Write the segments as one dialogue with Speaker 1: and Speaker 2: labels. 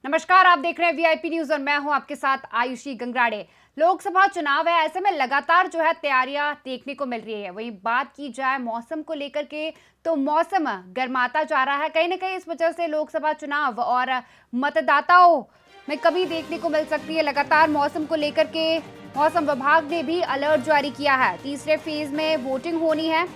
Speaker 1: नमस्कार, आप देख रहे हैं वीआईपी न्यूज और मैं हूं आपके साथ आयुषी गंगराड़े। लोकसभा चुनाव है, ऐसे में लगातार जो है तैयारियां देखने को मिल रही है। वहीं बात की जाए मौसम को लेकर के तो मौसम गर्माता जा रहा है। कहीं ना कहीं इस वजह से लोकसभा चुनाव और मतदाताओं में कमी देखने को मिल सकती है। लगातार मौसम को लेकर के मौसम विभाग ने भी अलर्ट जारी किया है। तीसरे फेज में वोटिंग होनी है।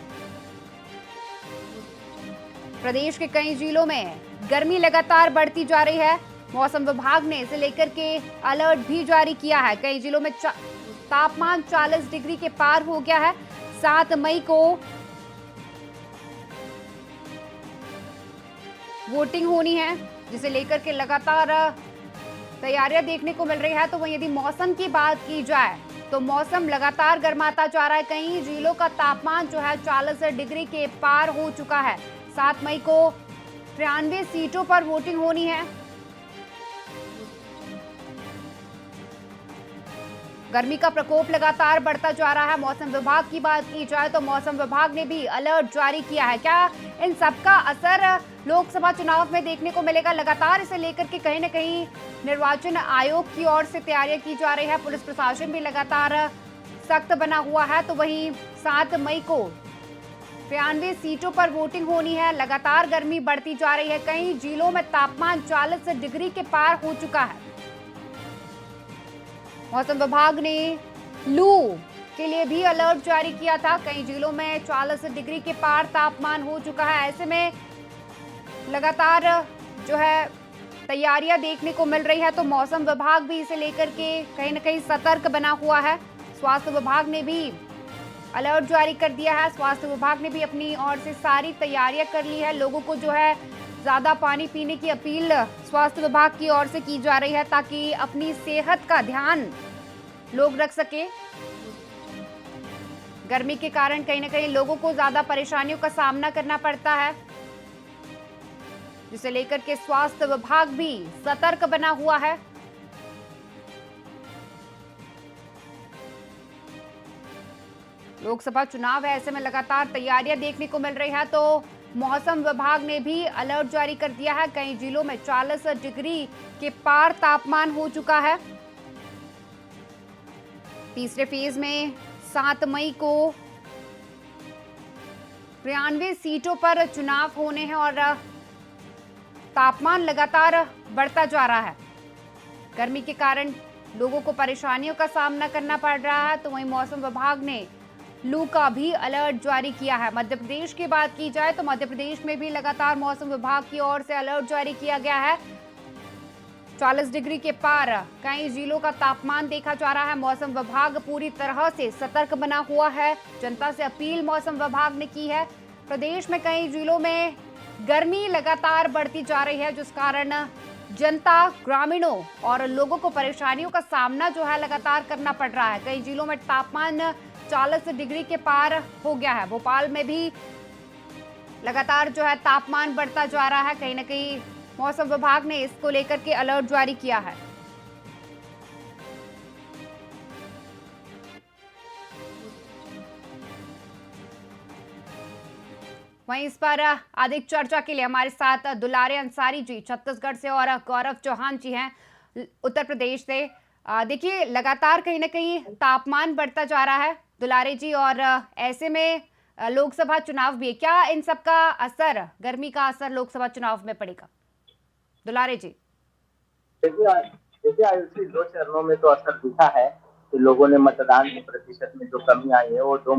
Speaker 1: प्रदेश के कई जिलों में गर्मी लगातार बढ़ती जा रही है। मौसम विभाग ने इसे लेकर के अलर्ट भी जारी किया है। कई जिलों में तापमान 40 डिग्री के पार हो गया है। 7 मई को वोटिंग होनी है, जिसे लेकर के लगातार तैयारियां देखने को मिल रही है। तो वहीं यदि मौसम की बात की जाए तो मौसम लगातार गर्माता जा रहा है। कई जिलों का तापमान जो है 40 डिग्री के पार हो चुका है। 7 मई को 93 सीटों पर वोटिंग होनी है। गर्मी का प्रकोप लगातार बढ़ता जा रहा है। मौसम विभाग की बात की जाए तो मौसम विभाग ने भी अलर्ट जारी किया है। क्या इन सबका असर लोकसभा चुनाव में देखने को मिलेगा? लगातार इसे लेकर के कहीं न कहीं निर्वाचन आयोग की ओर से तैयारियां की जा रही है। पुलिस प्रशासन भी लगातार सख्त बना हुआ है। तो वहीं 7 मई को 93 सीटों पर वोटिंग होनी है। लगातार गर्मी बढ़ती जा रही है। कई जिलों में तापमान 40 डिग्री के पार हो चुका है। मौसम विभाग ने लू के लिए भी अलर्ट जारी किया था। कई जिलों में 40 डिग्री के पार तापमान हो चुका है। ऐसे में लगातार जो है तैयारियां देखने को मिल रही है। तो मौसम विभाग भी इसे लेकर के कहीं न कहीं सतर्क बना हुआ है। स्वास्थ्य विभाग ने भी अलर्ट जारी कर दिया है। स्वास्थ्य विभाग ने भी अपनी ओर से सारी तैयारियां कर ली है। लोगों को जो है ज्यादा पानी पीने की अपील स्वास्थ्य विभाग की ओर से की जा रही है, ताकि अपनी सेहत का ध्यान लोग रख सके। गर्मी के कारण कहीं ना कहीं लोगों को ज्यादा परेशानियों का सामना करना पड़ता है, जिसे लेकर के स्वास्थ्य विभाग भी सतर्क बना हुआ है। लोकसभा चुनाव है, ऐसे में लगातार तैयारियां देखने को मिल रही है। तो मौसम विभाग ने भी अलर्ट जारी कर दिया है। कई जिलों में 40 डिग्री के पार तापमान हो चुका है। तीसरे फेज में 7 मई को 93 सीटों पर चुनाव होने हैं और तापमान लगातार बढ़ता जा रहा है। गर्मी के कारण लोगों को परेशानियों का सामना करना पड़ रहा है। तो वहीं मौसम विभाग ने लू का भी अलर्ट जारी किया है। मध्य प्रदेश की बात की जाए तो मध्य प्रदेश में भी लगातार मौसम विभाग की ओर से अलर्ट जारी किया गया है। 40 डिग्री के पार कई जिलों का तापमान देखा जा रहा है। मौसम विभाग पूरी तरह से सतर्क बना हुआ है। जनता से अपील मौसम विभाग ने की है। प्रदेश में कई जिलों में गर्मी लगातार बढ़ती जा रही है, जिस कारण जनता, ग्रामीणों और लोगों को परेशानियों का सामना जो है लगातार करना पड़ रहा है। कई जिलों में तापमान 40 डिग्री के पार हो गया है। भोपाल में भी लगातार जो है तापमान बढ़ता जा रहा है। कहीं ना कहीं मौसम विभाग ने इसको लेकर के अलर्ट जारी किया है। वहीं इस पर अधिक चर्चा के लिए हमारे साथ दुलारे अंसारी जी छत्तीसगढ़ से और गौरव चौहान जी हैं उत्तर प्रदेश से। देखिए, लगातार कहीं ना कहीं तापमान बढ़ता जा रहा है दुलारे जी, और ऐसे में लोकसभा चुनाव भी है। क्या इन सब का असर, गर्मी का असर लोकसभा चुनाव में पड़ेगा? दुलारे जी।
Speaker 2: देखिए आयुषी, 2 चरणों में तो असर दिखा है कि लोगों ने मतदान के प्रतिशत में जो कमी आई है वो दो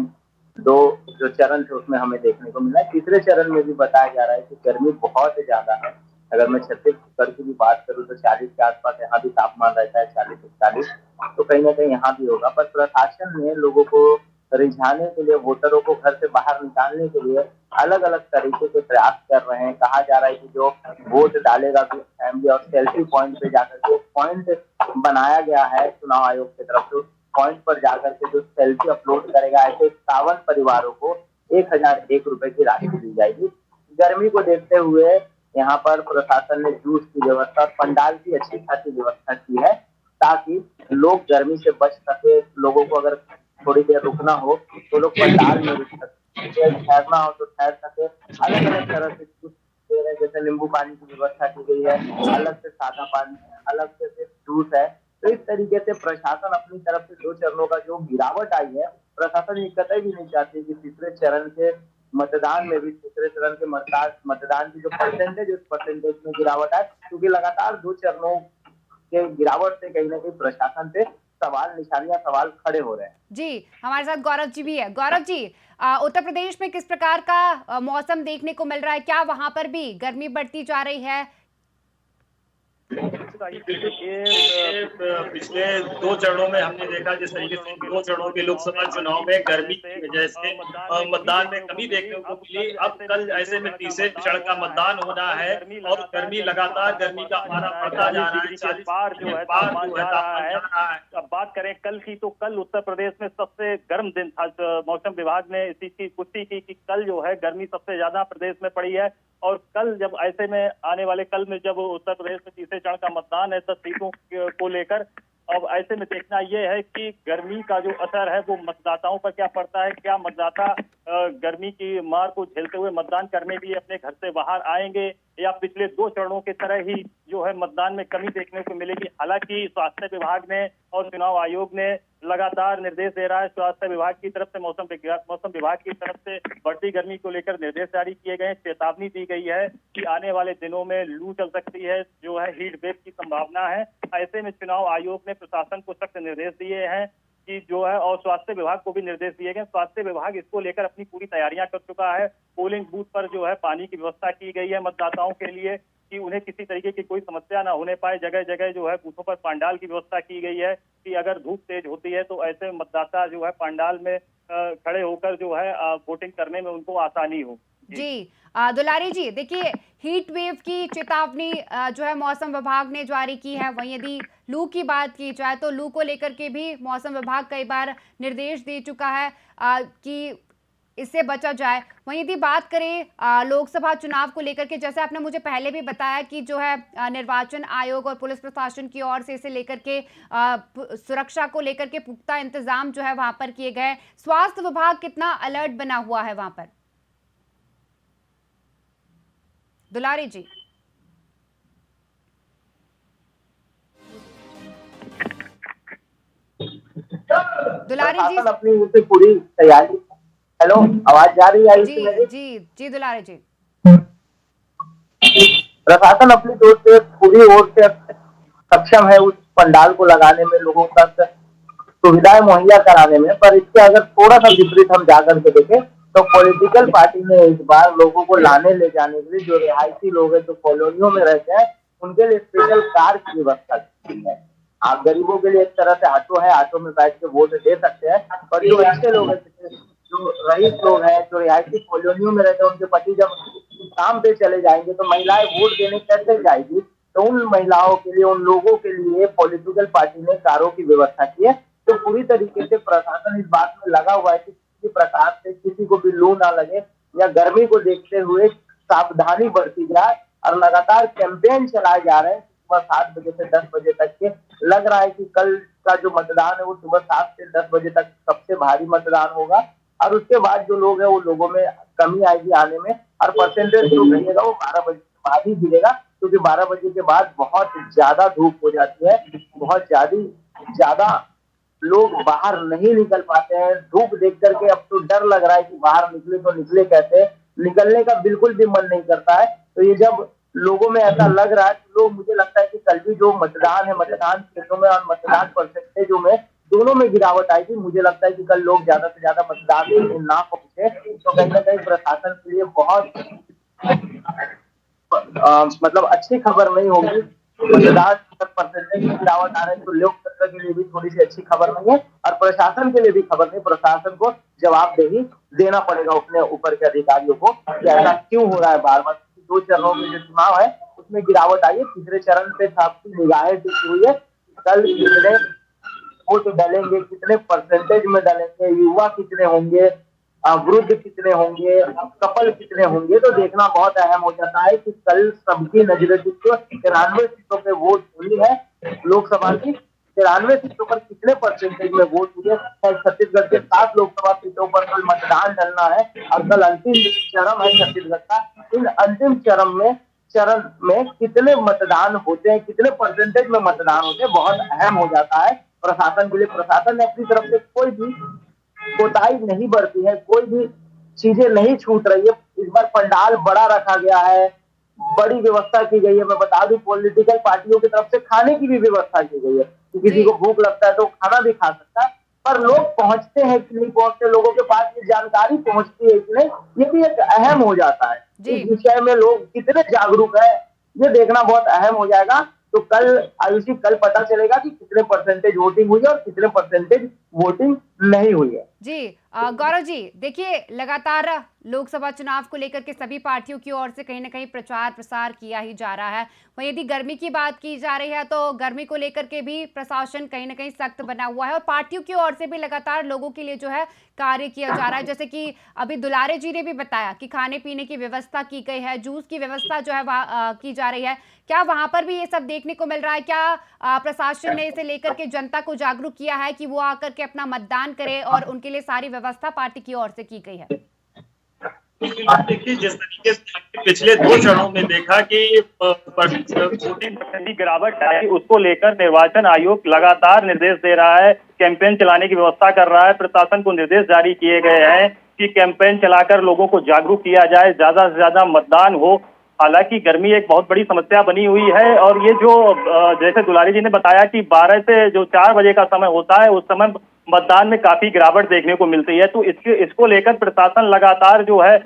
Speaker 2: दो जो चरण थे उसमें हमें देखने को मिला है। तीसरे चरण में भी बताया जा रहा है कि गर्मी बहुत ज्यादा है। अगर मैं छत्तीसगढ़ की भी बात करूं तो 40 के आसपास यहाँ भी तापमान रहता है, 40-41। तो कहीं ना कहीं यहाँ भी होगा। पर प्रशासन ने लोगों को रिझाने के लिए, वोटरों को घर से बाहर निकालने के लिए अलग अलग तरीके के प्रयास कर रहे हैं। कहा जा रहा है कि जो वोट डालेगा फैमिली और सेल्फी पॉइंट पे जाकर के पॉइंट बनाया गया है चुनाव आयोग की तरफ से, पॉइंट पर जाकर के जो सेल्फी अपलोड करेगा, ऐसे 51 परिवारों को 1001 रुपए की राशि दी जाएगी। गर्मी को देखते हुए यहाँ पर प्रशासन ने जूस की व्यवस्था, पंडाल की अच्छी खासी व्यवस्था की है, ताकि लोग गर्मी से बच सके। लोगों को अगर थोड़ी देर रुकना हो तो लोग पंडाल में रुक सके, ठहरना हो तो ठहर सके। अलग अलग तरह से से नींबू पानी की व्यवस्था की गई है, अलग से सादा पानी है, अलग से सिर्फ जूस है। तो इस तरीके से प्रशासन अपनी तरफ से 2 चरणों का जो गिरावट आई है, प्रशासन ये कतई भी नहीं चाहती कि तीसरे चरण के मतदान में भी, तीसरे चरण के मतदान की जो परसेंटेज, उस परसेंटेज में गिरावट आए, क्योंकि लगातार 2 चरणों के गिरावट से कहीं न कहीं प्रशासन पे सवाल खड़े हो रहे हैं।
Speaker 1: जी, हमारे साथ गौरव जी भी है। गौरव जी, उत्तर प्रदेश में किस प्रकार का मौसम देखने को मिल रहा है? क्या वहां पर भी गर्मी बढ़ती जा रही है?
Speaker 3: ये पिछले 2 चरणों में हमने देखा, जिस तरीके से 2 चरणों के लोकसभा चुनाव में गर्मी की वजह से मतदान में कमी देखने को मिली। अब कल ऐसे में तीसरे चरण का मतदान होना है और गर्मी लगातार, गर्मी का पारा बढ़ता जा रहा है, 40 पार जो है तापमान जा रहा है। अब बात करें कल की, तो कल उत्तर प्रदेश में सबसे गर्म दिन था। मौसम विभाग ने इस चीज की पुष्टि की कि कल जो है गर्मी सबसे ज्यादा प्रदेश में पड़ी है। और कल जब ऐसे में आने वाले कल में जब उत्तर प्रदेश में तीसरे चरण का मतदान है 10 सीटों को लेकर, अब ऐसे में देखना यह है कि गर्मी का जो असर है वो मतदाताओं पर क्या पड़ता है। क्या मतदाता गर्मी की मार को झेलते हुए मतदान करने के लिए अपने घर से बाहर आएंगे, या पिछले 2 चरणों की तरह ही जो है मतदान में कमी देखने को मिलेगी। हालांकि स्वास्थ्य विभाग ने और चुनाव आयोग ने लगातार निर्देश दे रहा है। स्वास्थ्य विभाग की तरफ से, मौसम विभाग की तरफ से बढ़ती गर्मी को लेकर निर्देश जारी किए गए हैं। चेतावनी दी गई है कि आने वाले दिनों में लू चल सकती है, जो है हीट वेव की संभावना है। ऐसे में चुनाव आयोग ने प्रशासन को सख्त निर्देश दिए हैं कि जो है, और स्वास्थ्य विभाग को भी निर्देश दिए गए। स्वास्थ्य विभाग इसको लेकर अपनी पूरी तैयारियां कर चुका है। पोलिंग बूथ पर जो है पानी की व्यवस्था की गई है मतदाताओं के लिए, कि उन्हें किसी तरीके की कोई समस्या ना होने पाए। जगह जगह जो है बूथों पर पंडाल की व्यवस्था की गई है कि अगर धूप तेज होती है तो ऐसे मतदाता जो है पंडाल में खड़े होकर जो है वोटिंग करने में उनको आसानी हो।
Speaker 1: जी, दुलारी जी, देखिए हीट वेव की चेतावनी जो है मौसम विभाग ने जारी की है। वहीं यदि लू की बात की जाए तो लू को लेकर के भी मौसम विभाग कई बार निर्देश दे चुका है कि इससे बचा जाए। वहीं यदि बात करें लोकसभा चुनाव को लेकर के, जैसे आपने मुझे पहले भी बताया कि जो है निर्वाचन आयोग और पुलिस प्रशासन की ओर से इसे लेकर के सुरक्षा को लेकर के पुख्ता इंतजाम जो है वहां पर किए गए। स्वास्थ्य विभाग कितना अलर्ट बना हुआ है वहां पर? दुलारी जी। दुलारी जी,
Speaker 2: अपनी उसे पूरी तैयारी। हेलो, आवाज जा रही है?
Speaker 1: जी जी जी दुलारी जी।
Speaker 2: प्रशासन अपनी ओर से पूरी ओर से सक्षम है उस पंडाल को लगाने में, लोगों तक सुविधाएं मुहैया कराने में। पर इसके अगर थोड़ा सा विपरीत हम जाकर के देखें तो पॉलिटिकल पार्टी ने इस बार लोगों को लाने ले जाने के लिए, जो रिहायशी लोग हैं, जो कॉलोनियों में रहते हैं, उनके लिए स्पेशल कार की व्यवस्था की है। आप गरीबों के लिए एक तरह से ऑटो है, ऑटो में बैठ के वोट दे सकते हैं। और जो अच्छे लोग हैं, जो रईस लोग हैं, जो रिहायशी कॉलोनियों में रहते हैं, उनके पति जब काम पे चले जाएंगे तो महिलाएं वोट देने कैसे जाएगी? तो उन महिलाओं के लिए, उन लोगों के लिए पॉलिटिकल पार्टी ने कारों की व्यवस्था की है। तो पूरी तरीके से प्रशासन इस बात में लगा हुआ है कि किसी प्रकार से किसी को भी लू ना लगे, या गर्मी को देखते हुए सावधानी बरती जाए। और लगातार कैंपेन चलाए जा रहे हैं सुबह 7 बजे से 10 बजे तक के। लग रहा है कि कल का जो मतदान है वो सुबह 7 से 10 बजे तक सबसे भारी मतदान होगा। और उसके बाद जो लोग हैं वो लोगों में कमी आएगी आने में, और परसेंटेज जो गिरेगा वो 12 बजे के बाद ही गिरेगा, क्योंकि 12 बजे के बाद बहुत ज्यादा धूप हो जाती है, बहुत ज्यादा लोग बाहर नहीं निकल पाते हैं। धूप देख करके अब तो डर लग रहा है कि बाहर निकले तो निकले कैसे, निकलने का बिल्कुल भी मन नहीं करता है। तो ये जब लोगों में ऐसा लग रहा है तो लोग, मुझे लगता है कि कल भी जो मतदान है, मतदान क्षेत्रों में और मतदान परसेंटेजों में, दोनों में गिरावट आएगी। मुझे लगता है कि कल लोग ज्यादा से ज्यादा मतदान ना पहुंचे तो कहीं ना कहीं प्रशासन के लिए बहुत मतलब अच्छी खबर नहीं होगी। मतदान परसेंटेज में गिरावट आ रही है तो लोकतंत्र के लिए भी थोड़ी सी अच्छी खबर नहीं है, और प्रशासन के लिए भी खबर नहीं। प्रशासन को जवाबदेही देना पड़ेगा अपने ऊपर के अधिकारियों को कि ऐसा क्यों हो रहा है बार बार। 2 चरणों में जो चुनाव है उसमें गिरावट आई है। तीसरे चरण पे सबकी निगाहें टिकी हुई है। कल कितने वोट डालेंगे, कितने परसेंटेज में डालेंगे, युवा कितने होंगे, वृद्ध कितने होंगे, कपल कितने होंगे, तो देखना बहुत अहम हो जाता है कि कल सबकी नजरें 93 सीटों पे वोट हुई है लोकसभा की। 93 सीटों पर कितने परसेंटेज में वोट हुए? छत्तीसगढ़ के 7 लोकसभा सीटों पर कल मतदान डलना है और कल अंतिम चरण है छत्तीसगढ़ का। इन अंतिम चरण में चरण में कितने मतदान होते हैं, कितने परसेंटेज में मतदान होते हैं, बहुत अहम हो जाता है प्रशासन के लिए। प्रशासन ने अपनी तरफ से कोई भी कोताही नहीं बरती है, कोई भी चीजें नहीं छूट रही है। इस बार पंडाल बड़ा रखा गया है, बड़ी व्यवस्था की गई है। मैं बता दूं, पॉलिटिकल पार्टियों की तरफ से खाने की भी व्यवस्था की गई है कि किसी को भूख लगता है तो खाना भी खा सकता है। पर लोग पहुंचते हैं कि नहीं पहुंचते, लोगों के पास ये जानकारी पहुंचती है कि नहीं, ये भी एक अहम हो जाता है। इस विषय में लोग कितने जागरूक है, ये देखना बहुत अहम हो जाएगा। तो कल आयुषी, कल पता चलेगा कि कितने परसेंटेज वोटिंग हुई है और कितने परसेंटेज वोटिंग नहीं हुई है।
Speaker 1: जी गौरव जी, देखिए लगातार लोकसभा चुनाव को लेकर के सभी पार्टियों की ओर से कहीं ना कहीं प्रचार प्रसार किया ही जा रहा है। वहीं यदि गर्मी की बात की जा रही है तो गर्मी को लेकर के भी प्रशासन कहीं ना कहीं सख्त बना हुआ है और पार्टियों की ओर से भी लगातार लोगों के लिए जो है कार्य किया जा रहा है। जैसे कि अभी दुलारे जी ने भी बताया कि खाने पीने की व्यवस्था की गई है, जूस की व्यवस्था जो है की जा रही है। क्या वहां पर भी ये सब देखने को मिल रहा है? क्या प्रशासन ने इसे लेकर के जनता को जागरूक किया है कि वो आकर के अपना मतदान करे और उनके लिए सारी व्यवस्था पार्टी की ओर से की गई है?
Speaker 3: देखिए, जिस तरीके से पिछले 2 चरणों में देखा कि वोटिंग की गिरावट आई, उसको लेकर निर्वाचन आयोग लगातार निर्देश दे रहा है, कैंपेन चलाने की व्यवस्था कर रहा है। प्रशासन को निर्देश जारी किए गए हैं कि कैंपेन चलाकर लोगों को जागरूक किया जाए, ज्यादा से ज्यादा मतदान हो। हालांकि गर्मी एक बहुत बड़ी समस्या बनी हुई है और ये जो जैसे दुलारी जी ने बताया कि 12 से जो 4 बजे का समय होता है, उस समय मतदान में काफी गिरावट देखने को मिलती है। तो इसको लेकर प्रशासन लगातार जो है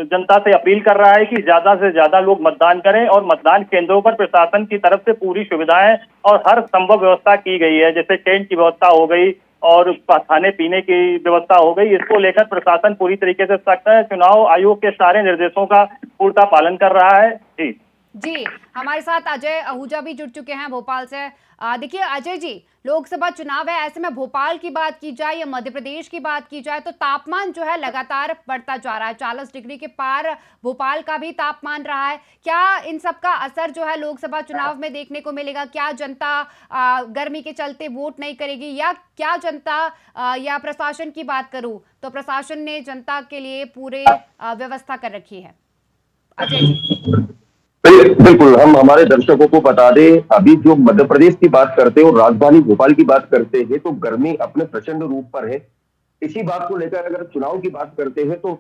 Speaker 3: जनता से अपील कर रहा है कि ज्यादा से ज्यादा लोग मतदान करें और मतदान केंद्रों पर प्रशासन की तरफ से पूरी सुविधाएं और हर संभव व्यवस्था की गई है। जैसे टेंट की व्यवस्था हो गई और खाने पीने की व्यवस्था हो गई। इसको लेकर प्रशासन पूरी तरीके से सख्त है। चुनाव आयोग के सारे निर्देशों का पूर्णतः पालन कर रहा है।
Speaker 1: जी, हमारे साथ अजय आहूजा भी जुड़ चुके हैं भोपाल से। देखिए अजय जी, लोकसभा चुनाव है, ऐसे में भोपाल की बात की जाए या मध्य प्रदेश की बात की जाए तो तापमान जो है लगातार बढ़ता जा रहा है। 40 डिग्री के पार भोपाल का भी तापमान रहा है। क्या इन सब का असर जो है लोकसभा चुनाव में देखने को मिलेगा? क्या जनता गर्मी के चलते वोट नहीं करेगी, या क्या जनता या प्रशासन की बात करूं तो प्रशासन ने जनता के लिए पूरे व्यवस्था कर रखी है? अजय जी।
Speaker 4: बिल्कुल, हम हमारे दर्शकों को बता दें, अभी जो मध्य प्रदेश की बात करते हैं और राजधानी भोपाल की बात करते हैं तो गर्मी अपने प्रचंड रूप पर है। इसी बात को लेकर अगर चुनाव की बात करते हैं तो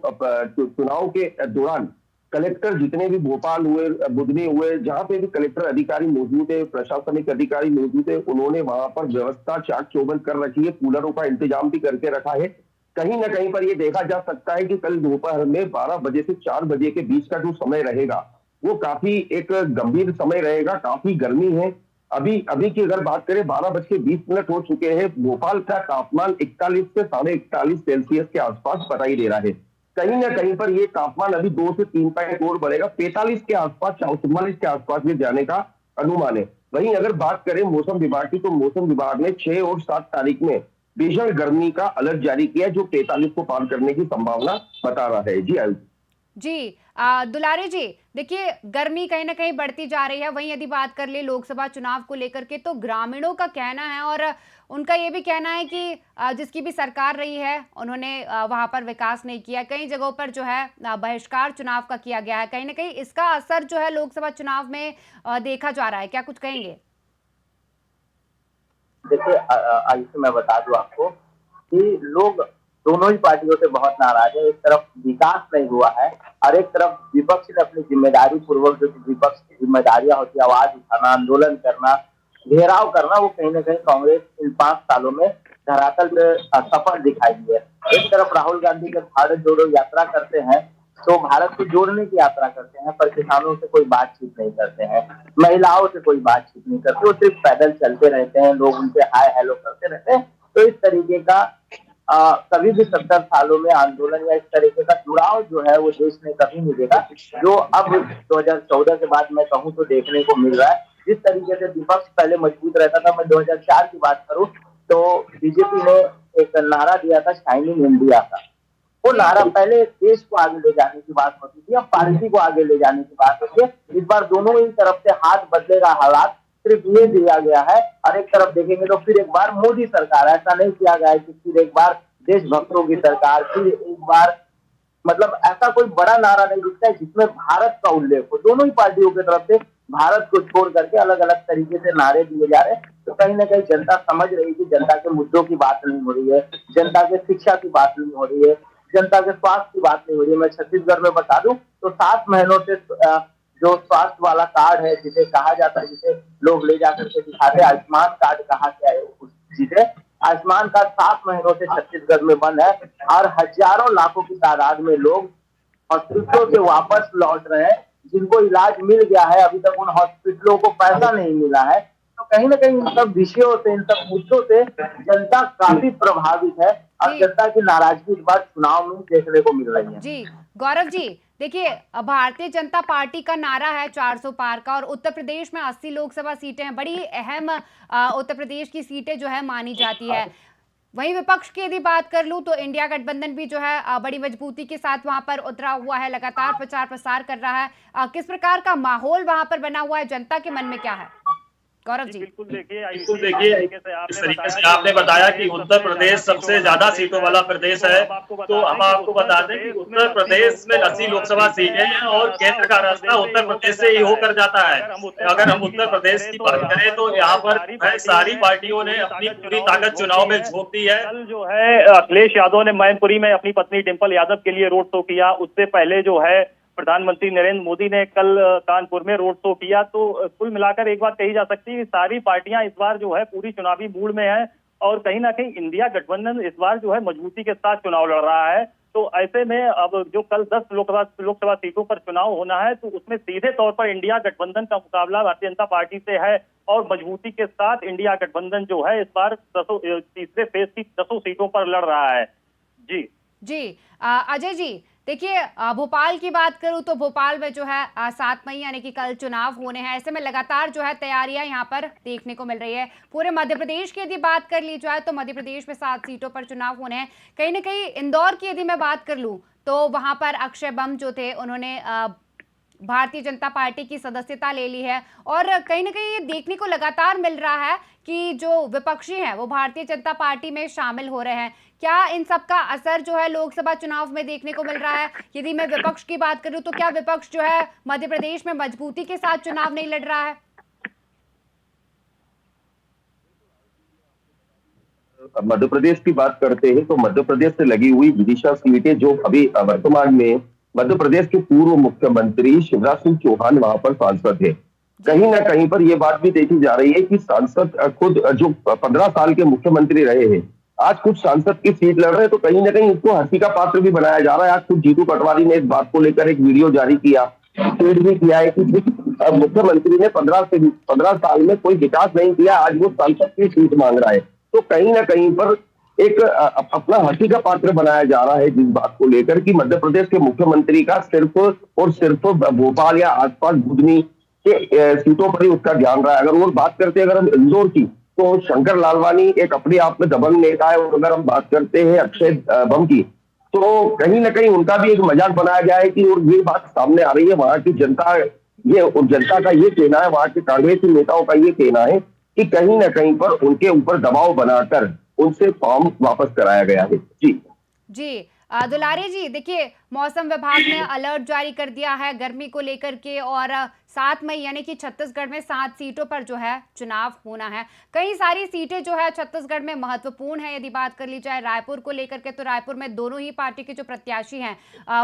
Speaker 4: चुनाव के दौरान कलेक्टर जितने भी भोपाल हुए, बुधनी हुए, जहां पे भी कलेक्टर अधिकारी मौजूद है, प्रशासनिक अधिकारी मौजूद है, उन्होंने वहां पर व्यवस्था चाक चौबंद कर रखी है, कूलरों का इंतजाम भी करके रखा है। कहीं ना कहीं पर यह देखा जा सकता है कि कल दोपहर में 12 बजे से 4 बजे के बीच का जो समय रहेगा वो काफी एक गंभीर समय रहेगा। काफी गर्मी है। अभी की अगर बात करें 12:20 हो चुके हैं। भोपाल का तापमान 41 से 41.5 सेल्सियस के आसपास बताई दे रहा है। कहीं ना कहीं पर ये तापमान अभी 2 से 3 पॉइंट और बढ़ेगा, 45 के आसपास, 44 के आसपास में जाने का अनुमान है। वहीं अगर बात करें मौसम विभाग की तो मौसम विभाग ने 6 और 7 तारीख में भीषण गर्मी का अलर्ट जारी किया जो 43 को पार करने की संभावना बता रहा है। जी आयुष
Speaker 1: जी, दुलारे जी, देखिए गर्मी कहीं ना कहीं बढ़ती जा रही है। वहीं यदि बात कर ले लोकसभा चुनाव को लेकर के तो ग्रामीणों का कहना है और उनका ये भी कहना है कि जिसकी भी सरकार रही है उन्होंने वहां पर विकास नहीं किया। कई जगहों पर जो है बहिष्कार चुनाव का किया गया है। कहीं ना कहीं इसका असर जो है लोकसभा चुनाव में देखा जा रहा है। क्या कुछ कहेंगे?
Speaker 2: देखिए आयुष, मैं बता दूं आपको कि लोग दोनों ही पार्टियों से बहुत नाराज है। एक तरफ विकास नहीं हुआ है और एक तरफ विपक्ष ने अपनी जिम्मेदारी पूर्वक जो विपक्ष की जिम्मेदारियां होती है, आवाज उठाना, आंदोलन करना, घेराव करना, वो कहीं ना कहीं कांग्रेस इन 5 सालों में धरातल पे सफल दिखाई दी है। एक तरफ राहुल गांधी जब भारत जोड़ो यात्रा करते हैं तो भारत को जोड़ने की यात्रा करते हैं, पर किसानों से कोई बातचीत नहीं करते हैं, महिलाओं से कोई बातचीत नहीं करते, वो सिर्फ पैदल चलते रहते हैं, लोग उनसे हाय हेलो करते रहते हैं। तो इस तरीके का कभी भी 70 सालों में आंदोलन या इस तरीके का जुड़ाव जो है वो देश ने कभी नहीं देखा, जो अब 2014 के बाद मैं कहूँ तो देखने को मिल रहा है। जिस तरीके से विपक्ष पहले मजबूत रहता था, मैं 2004 की बात करूं तो बीजेपी ने एक नारा दिया था शाइनिंग इंडिया का। वो नारा पहले देश को आगे ले जाने की बात होती थी, अब पार्टी को आगे ले जाने की बात होती है। इस बार दोनों ही तरफ से हाथ बदलेगा हालात सिर्फ ये दिया गया है। और एक तरफ देखेंगे तो फिर एक बार मोदी सरकार, ऐसा नहीं किया गया है कि फिर एक बार देशभक्तों की सरकार, फिर एक बार मतलब ऐसा कोई बड़ा नारा नहीं दिखता है जिसमें भारत का उल्लेख हो। दोनों ही पार्टियों की तरफ से भारत को छोड़ करके अलग अलग तरीके से नारे दिए जा रहे हैं। तो कहीं ना कहीं जनता समझ रही है कि जनता के मुद्दों की बात नहीं हो रही है, जनता के शिक्षा की बात नहीं हो रही है, जनता के स्वास्थ्य की बात नहीं हो रही है। मैं छत्तीसगढ़ में बता दूं तो 7 महीनों से जो स्वास्थ्य वाला कार्ड है जिसे कहा जाता है, जिसे लोग ले जाकर के दिखाते हैं, आयुष्मान कार्ड कहा गया है जिसे, आयुष्मान कार्ड 7 महीनों से छत्तीसगढ़ में बंद है और हजारों लाखों की तादाद में लोग हॉस्पिटलों से वापस लौट रहे हैं। जिनको इलाज मिल गया है अभी तक उन हॉस्पिटलों को पैसा नहीं मिला है। तो कहीं ना कहीं इन सब विषयों से, इन सब मुद्दों से जनता काफी प्रभावित है और जनता की नाराजगी इस बार चुनाव में देखने को मिल रही है।
Speaker 1: जी गौरव जी, देखिए भारतीय जनता पार्टी का नारा है 400 पार का, और उत्तर प्रदेश में 80 लोकसभा सीटें हैं, बड़ी अहम उत्तर प्रदेश की सीटें जो है मानी जाती है। वहीं विपक्ष की यदि बात कर लूं तो इंडिया गठबंधन भी जो है बड़ी मजबूती के साथ वहां पर उतरा हुआ है, लगातार प्रचार प्रसार कर रहा है। किस प्रकार का माहौल वहां पर बना हुआ है, जनता के मन में क्या है गौरव जी?
Speaker 3: बिल्कुल देखिए इस तरीके से आपने बताया कि उत्तर प्रदेश सबसे ज्यादा सीटों वाला प्रदेश है, तो हम आपको बता दें कि उत्तर प्रदेश में 80 लोकसभा सीटें हैं और केंद्र का रास्ता उत्तर प्रदेश से ही होकर जाता है। अगर हम उत्तर प्रदेश की बात करें तो यहाँ पर सारी पार्टियों ने अपनी पूरी ताकत चुनाव में झोंक दी है।
Speaker 5: कल जो है अखिलेश यादव ने मैनपुरी में अपनी पत्नी डिंपल यादव के लिए रोड शो किया। उससे पहले जो है प्रधानमंत्री नरेंद्र मोदी ने कल कानपुर में रोड शो किया। तो कुल मिलाकर एक बात कही जा सकती है कि सारी पार्टियां इस बार जो है पूरी चुनावी मूड में है और कहीं ना कहीं इंडिया गठबंधन इस बार जो है मजबूती के साथ चुनाव लड़ रहा है। तो ऐसे में अब जो कल 10 लोकसभा सीटों पर चुनाव होना है तो उसमें सीधे तौर पर इंडिया गठबंधन का मुकाबला भारतीय जनता पार्टी से है और मजबूती के साथ इंडिया गठबंधन जो है इस बार तीसरे फेज की 10 सीटों पर लड़ रहा है। जी
Speaker 1: अजय जी, देखिए भोपाल की बात करूं तो भोपाल में जो है 7 मई यानी कि कल चुनाव होने हैं। ऐसे में लगातार जो है तैयारियां यहां पर देखने को मिल रही है। पूरे मध्य प्रदेश की यदि बात कर ली जाए तो मध्य प्रदेश में 7 सीटों पर चुनाव होने हैं। कहीं ना कहीं इंदौर की यदि मैं बात कर लूं तो वहां पर अक्षय बम जो थे उन्होंने भारतीय जनता पार्टी की सदस्यता ले ली है और कहीं ना कहीं ये देखने को लगातार मिल रहा है कि जो विपक्षी हैं वो भारतीय जनता पार्टी में शामिल हो रहे हैं। क्या इन सब का असर जो है लोकसभा चुनाव में देखने को मिल रहा है? यदि मैं विपक्ष की बात करूं तो क्या विपक्ष जो है मध्य प्रदेश में मजबूती के साथ चुनाव नहीं लड़ रहा है?
Speaker 4: मध्य प्रदेश की बात करते हैं तो मध्य प्रदेश से लगी हुई विदिशा सीटें जो अभी वर्तमान में मध्य प्रदेश के पूर्व मुख्यमंत्री शिवराज सिंह चौहान वहां पर सांसद है। कहीं ना कहीं पर यह बात भी देखी जा रही है कि सांसद खुद जो 15 साल के मुख्यमंत्री रहे हैं आज कुछ सांसद की सीट लड़ रहे हैं, तो कहीं ना कहीं इसको हंसी का पात्र भी बनाया जा रहा है। आज खुद जीतू पटवारी ने इस बात को लेकर एक वीडियो जारी किया, ट्वीट भी किया है कि मुख्यमंत्री ने 15 साल में कोई विकास नहीं किया, आज वो सांसद की सीट मांग रहा है। तो कहीं ना कहीं पर एक अपना हंसी का पात्र बनाया जा रहा है जिस बात को लेकर कि मध्य प्रदेश के मुख्यमंत्री का सिर्फ और सिर्फ भोपाल या आसपास बुधनी के सीटों पर ही उसका ध्यान रहा है। अगर वो बात करते हैं अगर हम इंदौर की तो शंकर लालवानी एक अपने आप में दबंग नेता है, और अगर हम बात करते हैं अक्षय बम की तो कहीं ना कहीं उनका भी एक मजाक बनाया गया है कि और ये बात सामने आ रही है वहां की जनता का ये कहना है, वहां के कांग्रेसी नेताओं का ये कहना है कि कहीं ना कहीं पर उनके ऊपर दबाव बनाकर उनसे फॉर्म वापस कराया गया है।
Speaker 1: जी दुलारी जी, देखिए मौसम विभाग ने अलर्ट जारी कर दिया है गर्मी को लेकर के और 7 मई यानी कि छत्तीसगढ़ में 7 सीटों पर जो है चुनाव होना है। कई सारी सीटें जो है छत्तीसगढ़ में महत्वपूर्ण है। यदि बात कर ली जाए रायपुर को लेकर के तो रायपुर में दोनों ही पार्टी के जो प्रत्याशी हैं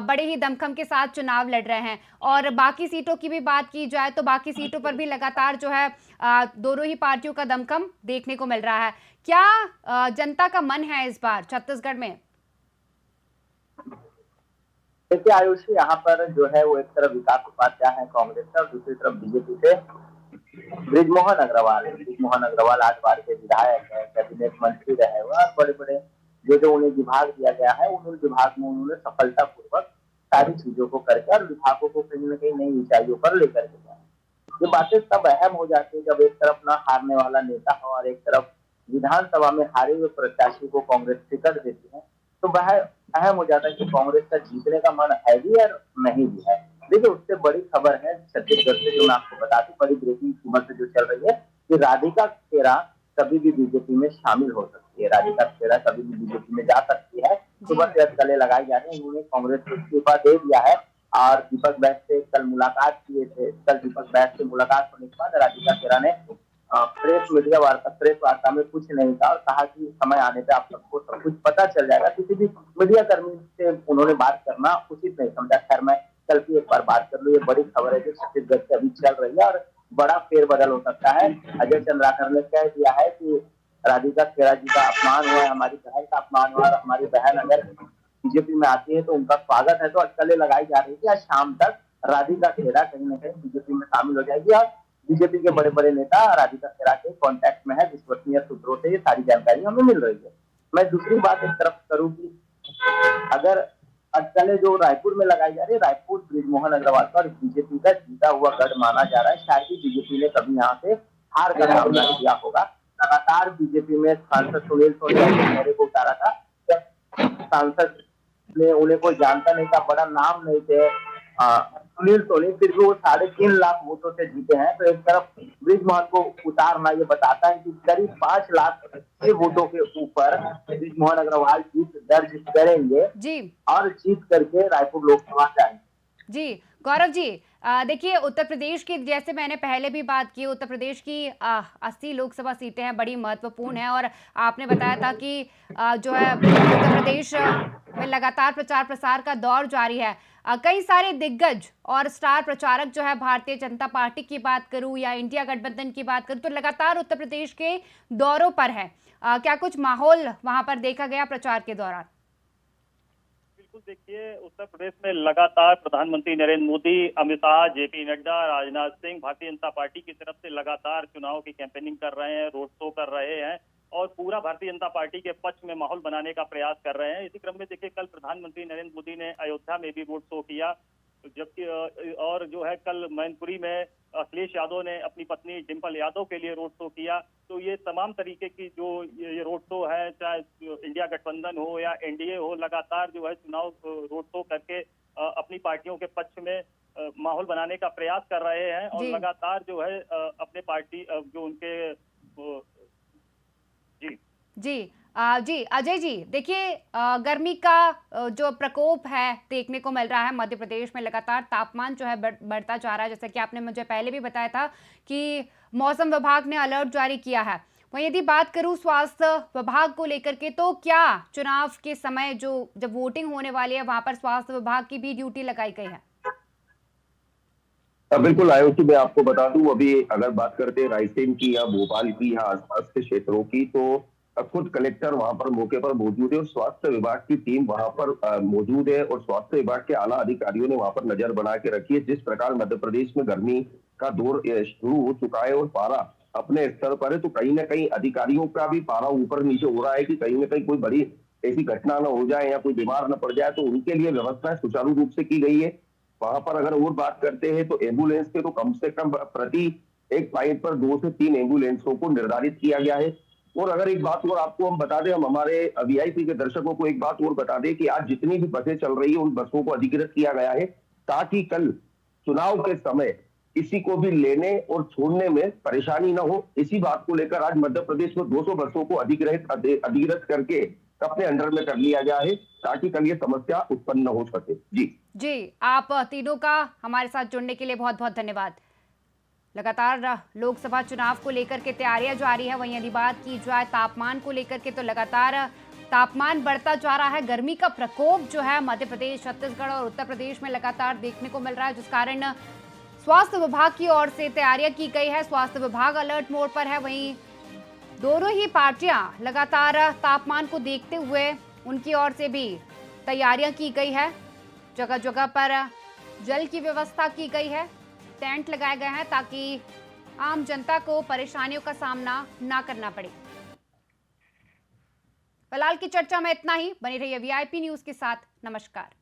Speaker 1: बड़े ही दमखम के साथ चुनाव लड़ रहे हैं। और बाकी सीटों की भी बात की जाए तो बाकी सीटों पर भी लगातार जो है दोनों ही पार्टियों का दमखम देखने को मिल रहा है। क्या जनता का मन है इस बार छत्तीसगढ़ में?
Speaker 2: देखिए आयुषी, यहाँ पर जो है वो एक तरफ विकास उपाध्याय है कांग्रेस से और दूसरी तरफ बीजेपी से बृजमोहन अग्रवाल 8 बार के विधायक है, कैबिनेट मंत्री रहे हुए और बड़े बड़े जो उन्हें विभाग दिया गया है उन विभाग में उन्होंने सफलतापूर्वक सारी चीजों को करके और विभागों को कहीं न कहीं नई ऊंचाइयों पर लेकर के जाए। ये बातें तब अहम हो जाती है जब एक तरफ न हारने वाला नेता हो और एक तरफ विधानसभा में हारे हुए प्रत्याशी को कांग्रेस टिकट देती है, तो वह अहम हो जाता है कि कांग्रेस का जीतने का मन है भी और नहीं भी है। देखिए उससे बड़ी खबर है छत्तीसगढ़ से जो मैं आपको बता दूं, बड़ी ब्रेकिंग खबर से जो चल रही है कि राधिका खेरा कभी भी बीजेपी में शामिल हो सकती है, राधिका खेरा कभी भी बीजेपी में जा सकती है। सुबह से अटकलें लगाई जा रही हैं। उन्होंने कांग्रेस को इस्तीफा दे दिया है और दीपक बैस से कल मुलाकात किए थे। कल दीपक बैस से मुलाकात होने के बाद राधिका खेरा ने प्रेस वार्ता में कुछ नहीं कहा और कहा कि समय आने पे आप सबको सब कुछ पता चल जाएगा। किसी भी मीडिया कर्मी से उन्होंने बात करना उचित नहीं समझा। खैर मैं कल की एक बार बात कर लूँ, ये बड़ी खबर है जो छत्तीसगढ़ से अभी चल रही है और बड़ा फेरबदल हो सकता है। अजय चंद्राकर ने कह दिया है कि राधिका खेरा जी का अपमान हुआ है, हमारी बहन का अपमान हुआ और हमारी बहन अगर बीजेपी में आती है तो उनका स्वागत है। तो अटकलें लगाई जा रही है। आज शाम तक राधिका खेरा कहीं न कहीं बीजेपी में शामिल हो जाएगी और बीजेपी के बड़े बड़े नेता राधिका खेरा के कांटेक्ट में है। विश्वसनीय सूत्रों से ये सारी जानकारी हमें मिल रही है। मैं दूसरी बात एक तरफ करूं कि अगर अटकलें जो रायपुर में लगाई जा रही है, रायपुर बृजमोहन अग्रवाल पर बीजेपी का जीता हुआ गढ़ माना जा रहा है। शायद ही बीजेपी ने कभी यहाँ से हार का सामना किया होगा। लगातार बीजेपी में सांसद सुनील सोनी के चेहरे को उतारा था। सांसद ने उन्हें कोई जानता नहीं था, बड़ा नाम नहीं थे सुनील सोनी, फिर भी वो 3.5 लाख वोटों से जीते हैं। तो एक तरफ बृजमोहन को उतारना ये बताता है कि करीब 5 लाख के वोटों के ऊपर बृजमोहन अग्रवाल जीत दर्ज करेंगे जी और जीत करके रायपुर लोकसभा जाएंगे।
Speaker 1: जी गौरव जी, देखिए उत्तर प्रदेश की, जैसे मैंने पहले भी बात की, उत्तर प्रदेश की 80 लोकसभा सीटें हैं, बड़ी महत्वपूर्ण है और आपने बताया था कि जो है उत्तर प्रदेश में लगातार प्रचार प्रसार का दौर जारी है। कई सारे दिग्गज और स्टार प्रचारक जो है, भारतीय जनता पार्टी की बात करूं या इंडिया गठबंधन की बात करूं, तो लगातार उत्तर प्रदेश के दौरों पर है। क्या कुछ माहौल वहां पर देखा गया प्रचार के दौरान?
Speaker 5: बिल्कुल, देखिए उत्तर प्रदेश में लगातार प्रधानमंत्री नरेंद्र मोदी, अमित शाह, जेपी नड्डा, राजनाथ सिंह भारतीय जनता पार्टी की तरफ से लगातार चुनाव की कैंपेनिंग कर रहे हैं, रोड शो कर रहे हैं और पूरा भारतीय जनता पार्टी के पक्ष में माहौल बनाने का प्रयास कर रहे हैं। इसी क्रम में देखिए कल प्रधानमंत्री नरेंद्र मोदी ने अयोध्या में भी रोड शो किया, जबकि और जो है कल मैनपुरी में अखिलेश यादव ने अपनी पत्नी डिंपल यादव के लिए रोड शो किया। तो ये तमाम तरीके की जो ये रोड शो है, चाहे इंडिया गठबंधन हो या एनडीए हो, लगातार जो है चुनाव रोड शो करके अपनी पार्टियों के पक्ष में माहौल बनाने का प्रयास कर रहे हैं और लगातार जो है अपने पार्टी जो उनके
Speaker 1: जी अजय जी, देखिए गर्मी का जो प्रकोप है देखने को मिल रहा है मध्य प्रदेश में। लगातार तापमान जो है बढ़ता जा रहा है, जैसे कि आपने मुझे पहले भी बताया था कि मौसम विभाग ने अलर्ट जारी किया है। वहीं यदि बात करूं स्वास्थ्य विभाग को लेकर के, तो क्या चुनाव के समय जब वोटिंग होने वाली है वहां पर स्वास्थ्य विभाग की भी ड्यूटी लगाई गई है?
Speaker 4: बिल्कुल आयुषी, मैं आपको बता दूं, अभी अगर बात करते हैं रायसेन की या भोपाल की या आसपास के क्षेत्रों की, तो खुद कलेक्टर वहां पर मौके पर मौजूद है और स्वास्थ्य विभाग की टीम वहां पर मौजूद है और स्वास्थ्य विभाग के आला अधिकारियों ने वहां पर नजर बना के रखी है। जिस प्रकार मध्य प्रदेश में गर्मी का दौर शुरू हो चुका है और पारा अपने स्तर पर है, तो कहीं ना कहीं अधिकारियों का भी पारा ऊपर नीचे हो रहा है कि कहीं ना कहीं कोई बड़ी ऐसी घटना न हो जाए या कोई बीमार न पड़ जाए, तो उनके लिए व्यवस्था सुचारू रूप से की गई है। वहां पर अगर और बात करते हैं तो एम्बुलेंस के तो कम से कम प्रति एक पॉइंट पर 2 से 3 एम्बुलेंसों को निर्धारित किया गया है। और अगर एक बात और आपको हम बता दें, हम हमारे वीआईपी के दर्शकों को एक बात और बता दें कि आज जितनी भी बसें चल रही है उन बसों को अधिकृत किया गया है ताकि कल चुनाव के समय किसी को भी लेने और छोड़ने में परेशानी न हो। इसी बात को लेकर आज मध्य प्रदेश में 200 बसों को अधिकृत करके अपने अंडर में कर लिया गया है ताकि कल ये समस्या उत्पन्न हो सके। जी,
Speaker 1: आप तीनों का हमारे साथ जुड़ने के लिए बहुत बहुत धन्यवाद। लगातार लोकसभा चुनाव को लेकर के तैयारियां जारी है। वहीं यदि बात की जाए तापमान को लेकर के, तो लगातार तापमान बढ़ता जा रहा है। गर्मी का प्रकोप जो है मध्य प्रदेश, छत्तीसगढ़ और उत्तर प्रदेश में लगातार देखने को मिल रहा है, जिस कारण स्वास्थ्य विभाग की ओर से तैयारियां की गई है। स्वास्थ्य विभाग अलर्ट मोड पर है। वहीं दोनों ही पार्टियां लगातार तापमान को देखते हुए उनकी ओर से भी तैयारियां की गई है। जगह जगह पर जल की व्यवस्था की गई है, टेंट लगाए गए हैं ताकि आम जनता को परेशानियों का सामना ना करना पड़े। फिलहाल की चर्चा में इतना ही। बनी रहिए वीआईपी न्यूज के साथ। नमस्कार।